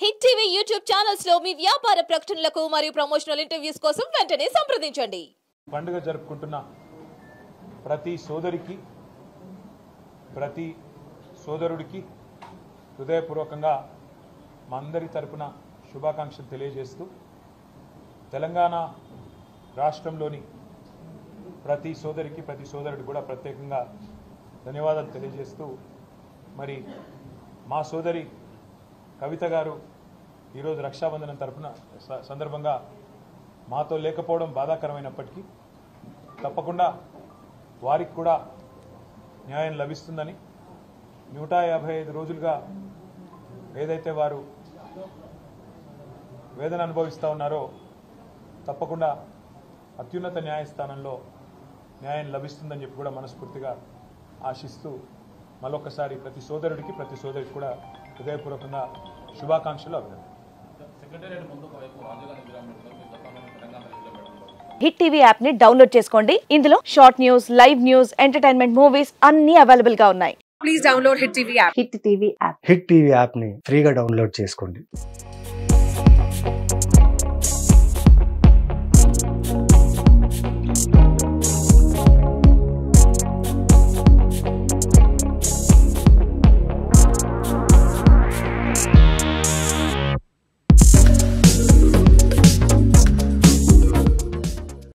Hit TV YouTube channels లో మీ వ్యాపార ప్రకటనలకు మరియు ప్రమోషనల్ ఇంటర్వ్యూస్ కోసం వెంటనే సంప్రదించండి. పండుగ జరుపుకుంటున్న ప్రతి సోదరికి ప్రతి సోదరుడికి హృదయపూర్వకంగా మా అందరి తరపున శుభాకాంక్షలు తెలియజేస్తూ తెలంగాణ రాష్ట్రంలోని ప్రతి సోదరికి ప్రతి సోదరుడికి కూడా ప్రత్యేకంగా ధన్యవాదాలు తెలియజేస్తూ మరి మా సోదరి కవిత గారు ఈరోజు రక్షాబంధనం తరపున సందర్భంగా మాతో లేకపోవడం బాధాకరమైనప్పటికీ తప్పకుండా వారికి కూడా న్యాయం లభిస్తుందని 155 రోజులుగా ఏదైతే వారు వేదన అనుభవిస్తూ ఉన్నారో తప్పకుండా అత్యున్నత న్యాయస్థానంలో న్యాయం లభిస్తుందని చెప్పి కూడా మనస్ఫూర్తిగా ఆశిస్తూ మరొకసారి ప్రతి సోదరుడికి ప్రతి సోదరికి కూడా హృదయపూర్వకంగా శుభాకాంక్షలు అభినందనలు. హిట్ టీవీ యాప్ ని డౌన్లోడ్ చేసుకోండి. ఇందులో short news, live news, entertainment movies అన్ని అవైలబుల్ గా ఉన్నాయి. Please download hit TV app. Hit TV app ని ఫ్రీగా డౌన్లోడ్ చేసుకోండి.